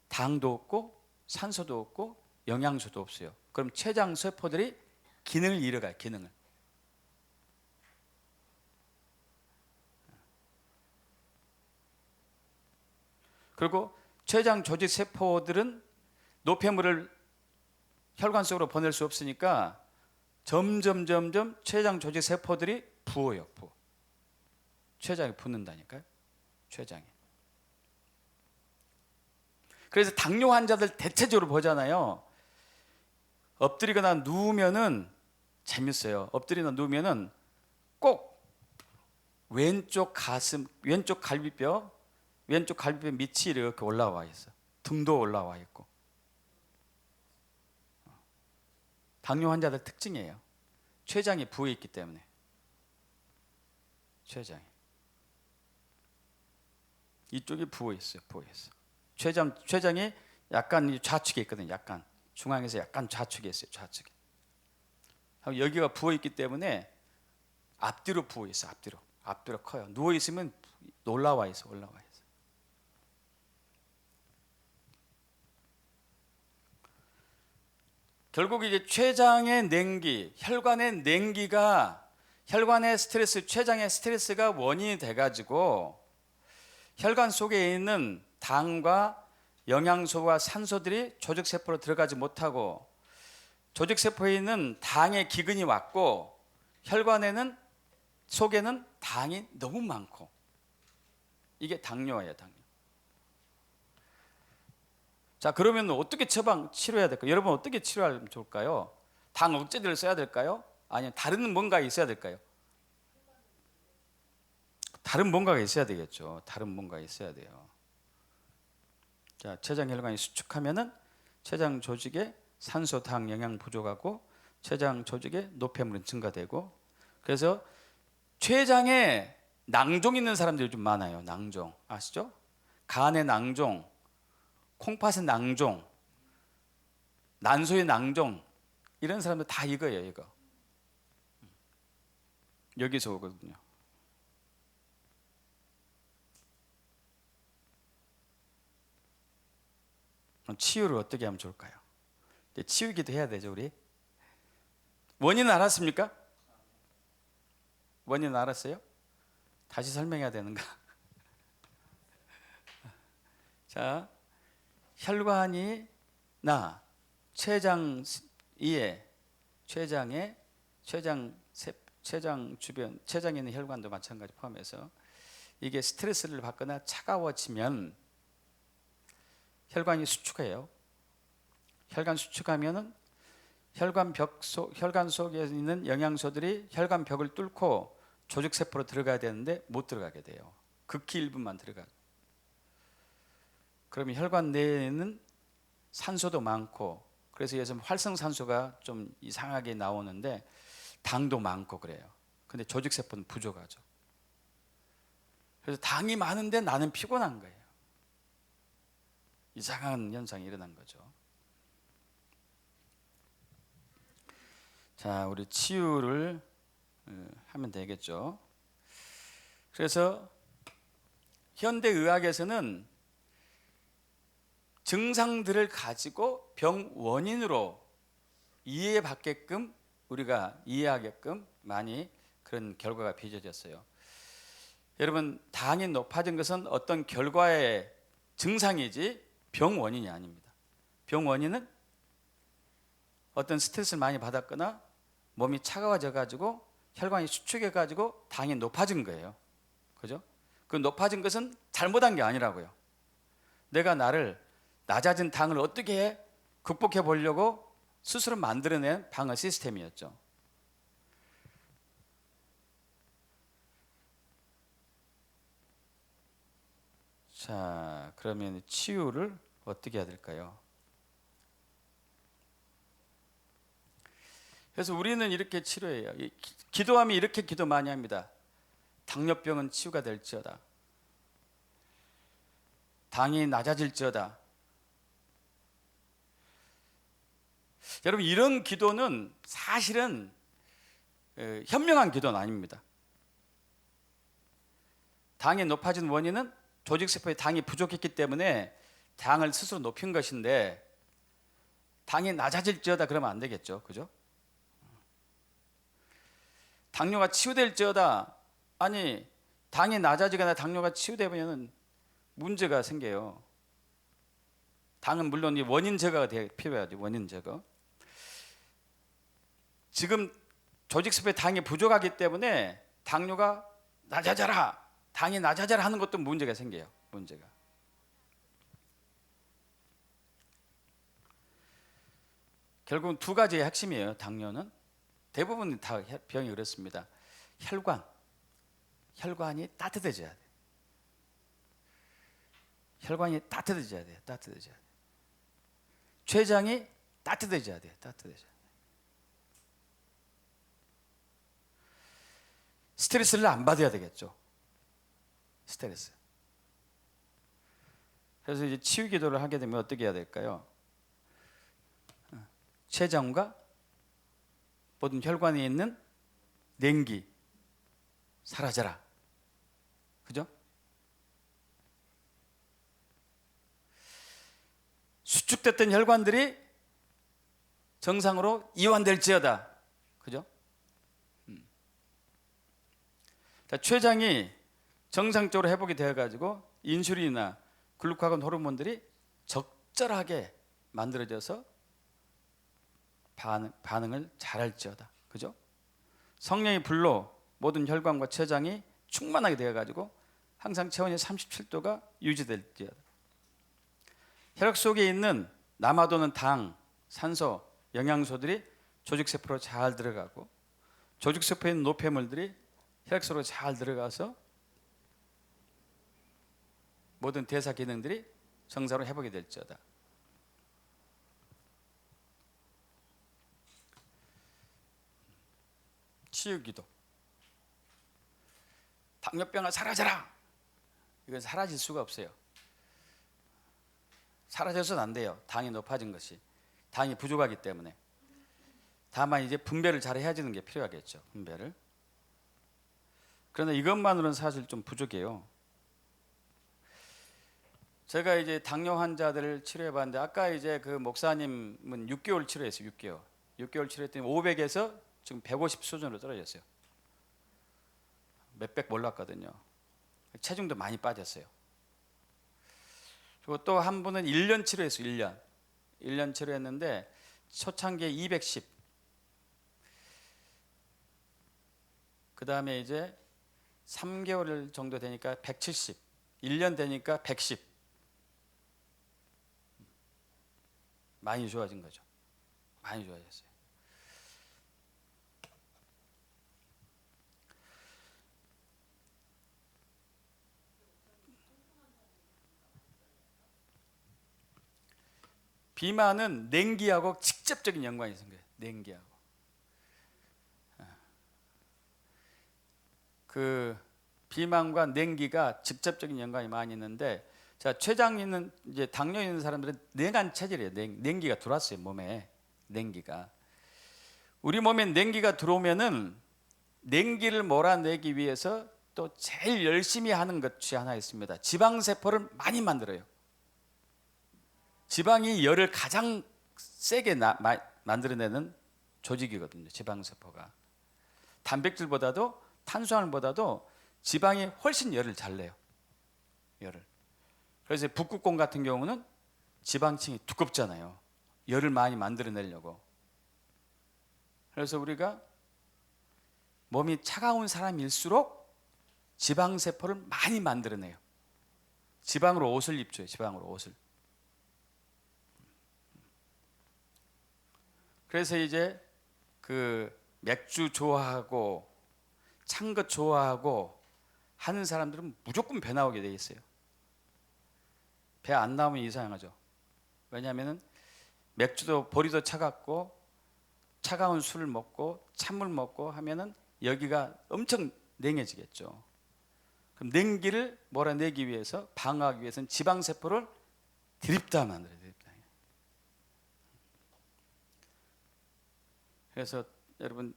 S1: 당도 없고 산소도 없고 영양소도 없어요. 그럼 췌장 세포들이 기능을 잃어가요. 기능을. 그리고 췌장 조직 세포들은 노폐물을 혈관 속으로 보낼 수 없으니까 점점 췌장 조직 세포들이 부어요. 부어. 췌장이 붓는다니까요. 췌장이. 그래서 당뇨 환자들 대체적으로 보잖아요. 엎드리거나 누우면은 재밌어요. 엎드리거나 누우면은 꼭 왼쪽 갈비뼈 밑이 이렇게 올라와 있어. 등도 올라와 있고. 당뇨 환자들 특징이에요. 췌장이 부어 있기 때문에. 췌장이. 이쪽이 부어 있어요. 췌장이 약간 좌측에 있거든요. 약간 중앙에서 약간 좌측에 있어요. 좌측에. 여기가 부어 있기 때문에 앞뒤로 부어 있어. 앞뒤로 커요. 누워 있으면 올라와 있어. 결국 이제 췌장의 냉기, 혈관의 냉기가 혈관의 스트레스, 췌장의 스트레스가 원인이 돼가지고 혈관 속에 있는 당과 영양소와 산소들이 조직세포로 들어가지 못하고, 조직세포에 있는 당의 기근이 왔고 혈관에는 속에는 당이 너무 많고, 이게 당뇨예요. 당뇨. 자, 그러면 어떻게 치료해야 될까요? 여러분, 어떻게 치료하면 좋을까요? 당 억제제를 써야 될까요? 아니면 다른 뭔가 있어야 될까요? 다른 뭔가가 있어야 되겠죠. 다른 뭔가 있어야 돼요. 자, 췌장 혈관이 수축하면은 췌장 조직에 산소, 당, 영양 부족하고 췌장 조직에 노폐물은 증가되고, 그래서 췌장에 낭종 있는 사람들이 좀 많아요. 낭종 아시죠? 간의 낭종, 콩팥의 낭종, 난소의 낭종, 이런 사람들 다 이거예요. 이거 여기서 오거든요. 치유를 어떻게 하면 좋을까요? 치유기도 해야 되죠. 우리 원인은 알았습니까? 원인은 알았어요? 다시 설명해야 되는가? 자, 혈관이나 췌장 이에 췌장 주변, 췌장에 있는 혈관도 마찬가지 포함해서 이게 스트레스를 받거나 차가워지면 혈관이 수축해요. 혈관 수축하면은 혈관 속에 있는 영양소들이 혈관 벽을 뚫고 조직 세포로 들어가야 되는데 못 들어가게 돼요. 극히 일부만 들어가고. 그러면 혈관 내에는 산소도 많고, 그래서 요즘 활성산소가 좀 이상하게 나오는데 당도 많고 그래요. 근데 조직 세포는 부족하죠. 그래서 당이 많은데 나는 피곤한 거예요. 이상한 현상이 일어난 거죠. 자, 우리 치유를 하면 되겠죠. 그래서 현대 의학에서는 증상들을 가지고 병 원인으로 이해받게끔, 우리가 이해하게끔 많이 그런 결과가 빚어졌어요. 여러분, 당이 높아진 것은 어떤 결과의 증상이지 병 원인이 아닙니다. 병 원인은 어떤 스트레스를 많이 받았거나 몸이 차가워져 가지고 혈관이 수축해 가지고 당이 높아진 거예요. 그죠? 그 높아진 것은 잘못한 게 아니라고요. 내가 나를 낮아진 당을 어떻게 극복해 보려고 스스로 만들어낸 방어 시스템이었죠. 자, 그러면 치유를 어떻게 해야 될까요? 그래서 우리는 이렇게 치료해요. 기도하면 이렇게 기도 많이 합니다. 당뇨병은 치유가 될지어다. 당이 낮아질지어다. 여러분, 이런 기도는 사실은 현명한 기도는 아닙니다. 당이 높아진 원인은 조직세포에 당이 부족했기 때문에 당을 스스로 높인 것인데, 당이 낮아질지어다 그러면 안 되겠죠. 그죠? 당뇨가 치유될지어다. 아니, 당이 낮아지거나 당뇨가 치유되면 문제가 생겨요. 당은 물론 이 원인 제거가 필요하죠. 원인 제거. 지금 조직세포에 당이 부족하기 때문에 당뇨가 낮아져라, 당이 낮아져라 하는 것도 문제가 생겨요. 문제가. 결국은 두 가지의 핵심이에요. 당뇨는 대부분 다 병이 그렇습니다. 혈관이 따뜻해져야 돼. 혈관이 따뜻해져야 돼. 따뜻해져야 돼. 췌장이 따뜻해져야 돼. 따뜻해져야 돼. 스트레스를 안 받아야 되겠죠. 스트레스. 그래서 이제 치유 기도를 하게 되면 어떻게 해야 될까요? 췌장과 모든 혈관에 있는 냉기 사라져라. 그죠? 수축됐던 혈관들이 정상으로 이완될지어다. 그죠? 췌장이 정상적으로 회복이 되어 가지고 인슐린이나 글루카곤 호르몬들이 적절하게 만들어져서 반응을 잘할지어다. 그죠? 성령의 불로 모든 혈관과 췌장이 충만하게 되어 가지고 항상 체온이 37도가 유지될지어다. 혈액 속에 있는 남아도는 당, 산소, 영양소들이 조직세포로 잘 들어가고, 조직세포에 있는 노폐물들이 혈액 속으로 잘 들어가서 모든 대사 기능들이 정상으로 회복이 될지어다. 치유기도. 당뇨병아 사라져라. 이건 사라질 수가 없어요. 사라져서는 안 돼요. 당이 높아진 것이. 당이 부족하기 때문에. 다만 이제 분배를 잘 해야 되는 게 필요하겠죠. 분배를. 그러나 이것만으로는 사실 좀 부족해요. 제가 이제 당뇨 환자들을 치료해 봤는데, 아까 이제 그 목사님은 6개월 치료했어요. 6개월 치료했더니 500에서 지금 150 수준으로 떨어졌어요. 몇백 몰랐거든요. 체중도 많이 빠졌어요. 그리고 또 한 분은 1년 치료했어요. 1년 치료했는데 초창기에 210. 그 다음에 이제 3개월 정도 되니까 170. 1년 되니까 110. 많이 좋아진 거죠. 많이 좋아졌어요. 비만은 냉기하고 직접적인 연관이 있는 거예요. 냉기하고. 그 비만과 냉기가 직접적인 연관이 많이 있는데, 자, 췌장 있는 이제 당뇨 있는 사람들은 냉한 체질이에요. 냉기가 들어왔어요, 몸에. 냉기가. 우리 몸에 냉기가 들어오면은 냉기를 몰아내기 위해서 또 제일 열심히 하는 것이 하나 있습니다. 지방 세포를 많이 만들어요. 지방이 열을 가장 세게 만들어내는 조직이거든요. 지방세포가. 단백질보다도 탄수화물보다도 지방이 훨씬 열을 잘 내요. 열을. 그래서 북극곰 같은 경우는 지방층이 두껍잖아요. 열을 많이 만들어내려고. 그래서 우리가 몸이 차가운 사람일수록 지방세포를 많이 만들어내요. 지방으로 옷을 입죠. 지방으로 옷을. 그래서 이제 그 맥주 좋아하고 찬 것 좋아하고 하는 사람들은 무조건 배 나오게 돼 있어요. 배 안 나오면 이상하죠. 왜냐하면 맥주도 보리도 차갑고 차가운 술을 먹고 찬물 먹고 하면은 여기가 엄청 냉해지겠죠. 그럼 냉기를 몰아내기 위해서 방어하기 위해서는 지방 세포를 드립다 만들어야 돼요. 그래서 여러분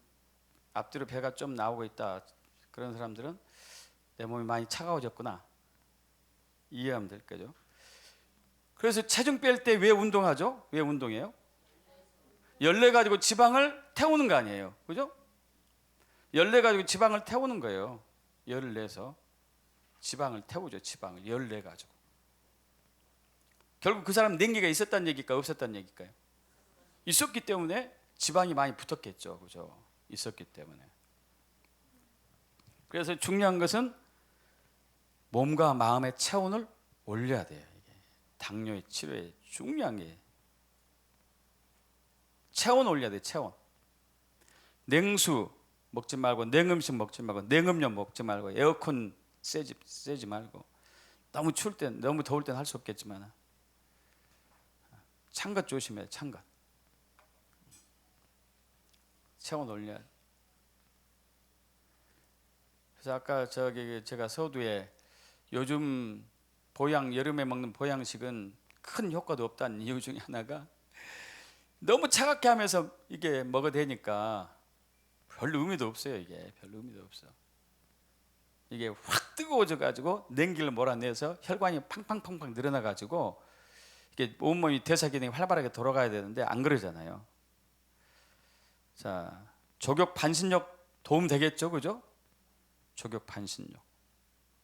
S1: 앞뒤로 배가 좀 나오고 있다 그런 사람들은 내 몸이 많이 차가워졌구나 이해하면 될 거죠. 그래서 체중 뺄 때 왜 운동하죠? 왜 운동해요? 열내 가지고 지방을 태우는 거 아니에요, 그죠? 열내 가지고 지방을 태우는 거예요. 열을 내서 지방을 태우죠. 지방을 열내 가지고. 결국 그 사람 냉기가 있었다는 얘기일까요? 없었다는 얘기일까요? 있었기 때문에 지방이 많이 붙었겠죠, 그죠? 있었기 때문에. 그래서 중요한 것은 몸과 마음의 체온을 올려야 돼요. 이게 당뇨의 치료에 중요한 게 체온 올려야 돼요. 체온. 냉수 먹지 말고 냉음식 먹지 말고 냉음료 먹지 말고 에어컨 쐬지 말고 너무 추울 땐 너무 더울 땐 할 수 없겠지만 찬 것 조심해요. 찬 것. 체온 올려야 돼. 그래서 아까 제가 서두에 요즘 여름에 먹는 보양식은 큰 효과도 없다는 이유 중에 하나가 너무 차갑게 하면서 이게 먹어야 되니까 별로 의미도 없어요. 이게 별로 의미도 없어. 이게 확 뜨거워져 가지고 냉기를 몰아내서 혈관이 팡팡팡팡 늘어나 가지고 이게 온몸이 대사 기능이 활발하게 돌아가야 되는데 안 그러잖아요. 자, 족욕 반신욕 도움 되겠죠, 그죠? 족욕 반신욕.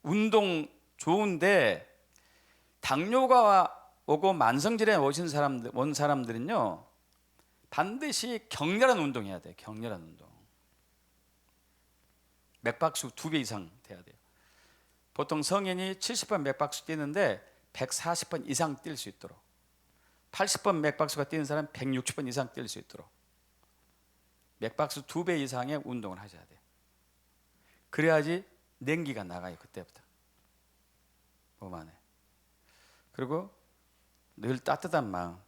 S1: 운동 좋은데 당뇨가 오고 만성질환에 온 사람들은요 반드시 격렬한 운동해야 돼요. 격렬한 운동. 맥박수 2배 이상 돼야 돼요. 보통 성인이 70번 맥박수 뛰는데 140번 이상 뛸 수 있도록, 80번 맥박수가 뛰는 사람 160번 이상 뛸 수 있도록 맥박수 2배 이상의 운동을 하셔야 돼요. 그래야지 냉기가 나가요. 그때부터 몸 안에. 그리고 늘 따뜻한 마음,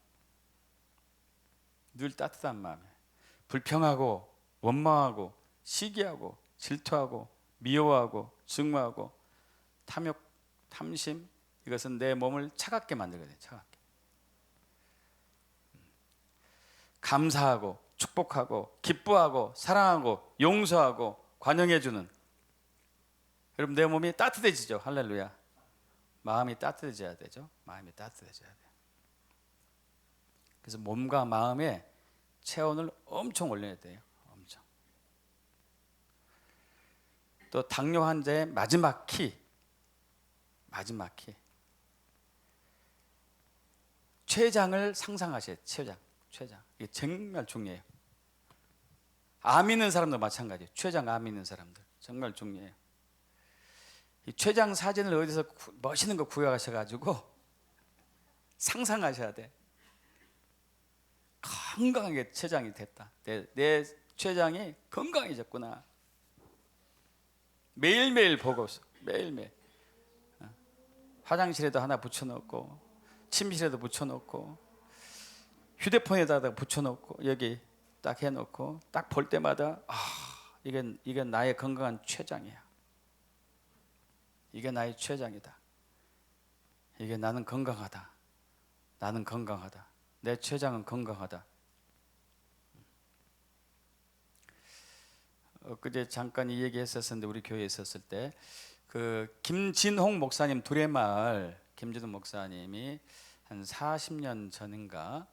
S1: 늘 따뜻한 마음에 불평하고 원망하고 시기하고 질투하고 미워하고 증오하고 탐욕, 탐심, 이것은 내 몸을 차갑게 만들거든요. 차갑게. 감사하고 축복하고 기뻐하고 사랑하고 용서하고 관용해주는, 여러분 내 몸이 따뜻해지죠. 할렐루야. 마음이 따뜻해져야 되죠. 마음이 따뜻해져야 돼요. 그래서 몸과 마음의 체온을 엄청 올려야 돼요. 엄청. 또 당뇨 환자의 마지막 키. 췌장을 상상하셔야 돼요. 췌장. 이게 정말 중요해요. 암 있는 사람도 마찬가지예요. 췌장 암 있는 사람들 정말 중요해요. 이 췌장 사진을 어디서 멋있는 거 구해가셔가지고 상상하셔야 돼. 건강하게 췌장이 됐다. 내 췌장이 건강해졌구나. 매일매일 보고 있어. 매일매일. 화장실에도 하나 붙여놓고, 침실에도 붙여놓고, 휴대폰에다 붙여놓고, 여기 딱 해놓고, 딱 볼 때마다 이게 나의 건강한 췌장이야. 이게 나의 췌장이다. 이게 나는 건강하다. 나는 건강하다. 내 췌장은 건강하다. 엊그제 잠깐 이 얘기 했었는데 우리 교회에 있었을 때 그 김진홍 목사님 두레마을 김진홍 목사님이 한 40년 전인가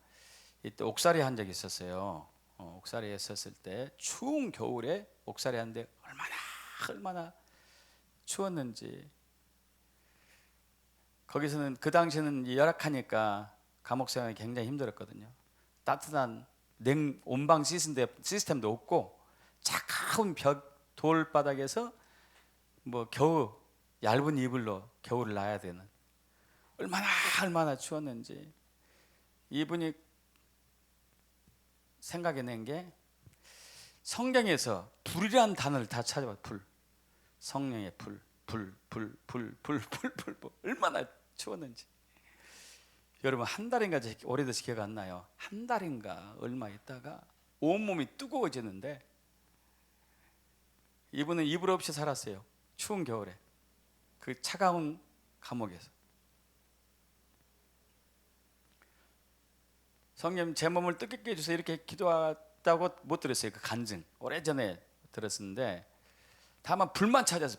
S1: 이때 옥살이 한 적이 있었어요. 옥살이 했었을 때 추운 겨울에 옥살이 하는데 얼마나 추웠는지. 거기서는 그 당시에는 열악하니까 감옥 생활이 굉장히 힘들었거든요. 따뜻한 온방 시스템도 없고 차가운 돌바닥에서 뭐 겨우 얇은 이불로 겨울을 나야 되는, 얼마나 추웠는지. 이분이 생각해낸 게 성경에서 불이라는 단어를 다 찾아봐. 불, 성령의 불, 얼마나 추웠는지. 여러분 한 달인가 오래돼서 기억 안 나요. 한 달인가 얼마 있다가 온몸이 뜨거워지는데 이분은 이불 없이 살았어요. 추운 겨울에 그 차가운 감옥에서. 성령 제 몸을 뜨겁게 해주세요 이렇게 기도했다고 못 들었어요. 그 간증 오래전에 들었었는데 다만 불만 찾아서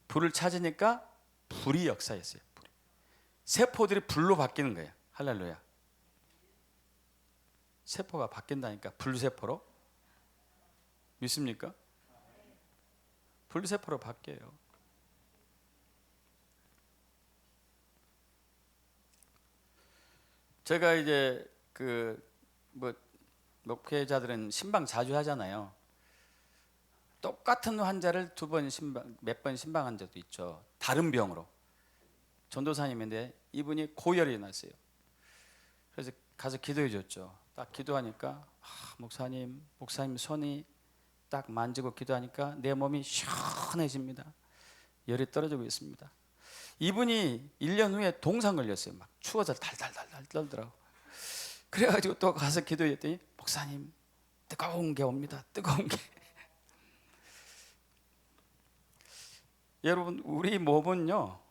S1: 불을 찾으니까 불이 역사했어요. 세포들이 불로 바뀌는 거예요. 할렐루야. 세포가 바뀐다니까. 불세포로. 믿습니까? 불세포로 바뀌어요. 제가 이제 목회자들은 신방 자주 하잖아요. 똑같은 환자를 몇 번 신방한 적도 있죠. 다른 병으로. 전도사님인데 이분이 고열이 났어요. 그래서 가서 기도해 줬죠. 딱 기도하니까 목사님 손이 딱 만지고 기도하니까 내 몸이 시원해집니다. 열이 떨어지고 있습니다. 이분이 1년 후에 동상 걸렸어요. 막 추워서 달달달 떨더라고. 그래가지고 또 가서 기도했더니 목사님 뜨거운 게 옵니다. 뜨거운 게. 여러분 우리 몸은요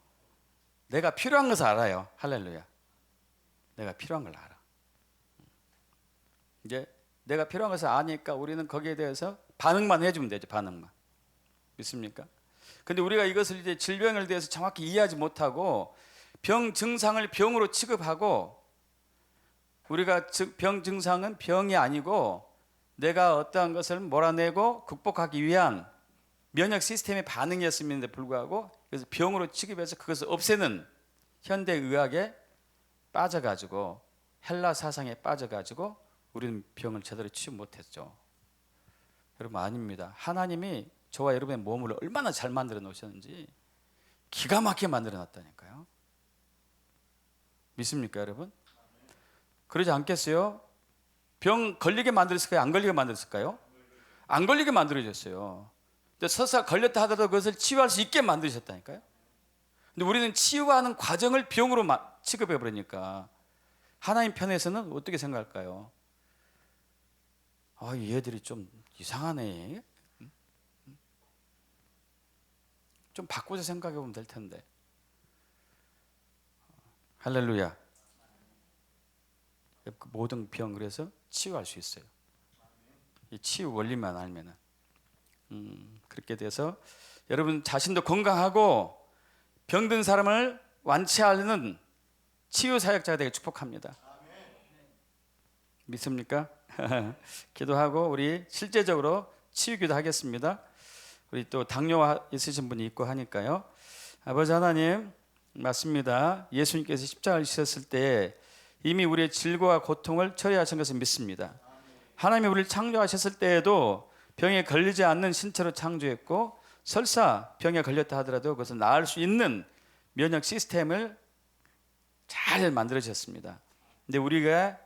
S1: 내가 필요한 것을 알아요. 할렐루야. 내가 필요한 걸 알아. 이제 내가 필요한 것을 아니까 우리는 거기에 대해서 반응만 해주면 되죠. 반응만. 믿습니까? 근데 우리가 이것을 이제 질병을 대해서 정확히 이해하지 못하고 병 증상을 병으로 취급하고, 우리가 병 증상은 병이 아니고 내가 어떠한 것을 몰아내고 극복하기 위한 면역 시스템의 반응이었음에도 불구하고 그래서 병으로 취급해서 그것을 없애는 현대 의학에 빠져가지고 헬라 사상에 빠져가지고 우리는 병을 제대로 치유 못했죠. 여러분 아닙니다. 하나님이 저와 여러분의 몸을 얼마나 잘 만들어 놓으셨는지 기가 막히게 만들어 놨다니까요. 믿습니까 여러분? 그러지 않겠어요? 병 걸리게 만들었을까요? 안 걸리게 만들었을까요? 안 걸리게 만들어졌어요. 근데 설사 걸렸다 하더라도 그것을 치유할 수 있게 만드셨다니까요. 근데 우리는 치유하는 과정을 병으로 취급해 버리니까 하나님 편에서는 어떻게 생각할까요? 얘들이 좀 이상하네. 좀 바꿔서 생각해 보면 될 텐데. 할렐루야. 그 모든 병 그래서 치유할 수 있어요. 이 치유 원리만 알면은. 그렇게 돼서 여러분 자신도 건강하고 병든 사람을 완치하는 치유 사역자가 되게 축복합니다. 믿습니까? 기도하고 우리 실제적으로 치유기도 하겠습니다. 우리 또 당뇨 있으신 분이 있고 하니까요. 아버지 하나님, 맞습니다. 예수님께서 십자가를 지셨을 때 이미 우리의 질고와 고통을 처리하신 것을 믿습니다. 하나님이 우리를 창조하셨을 때에도 병에 걸리지 않는 신체로 창조했고, 설사 병에 걸렸다 하더라도 그것을 나을 수 있는 면역 시스템을 잘 만들어 주셨습니다. 근데 우리가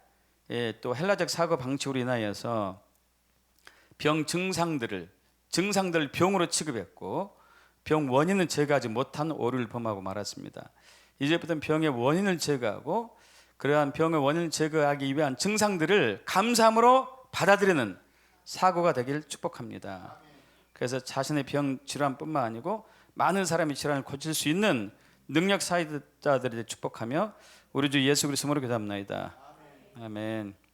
S1: 또 헬라적 사고 방식으로 인하여서 증상들을 병으로 취급했고, 병 원인을 제거하지 못한 오류를 범하고 말았습니다. 이제부터는 병의 원인을 제거하고, 그러한 병의 원인을 제거하기 위한 증상들을 감사함으로 받아들이는 사고가 되기를 축복합니다. 그래서 자신의 병 질환뿐만 아니고 많은 사람의 질환을 고칠 수 있는 능력 사역자들을 축복하며 우리 주 예수 그리스도로 기도합나이다. 아멘.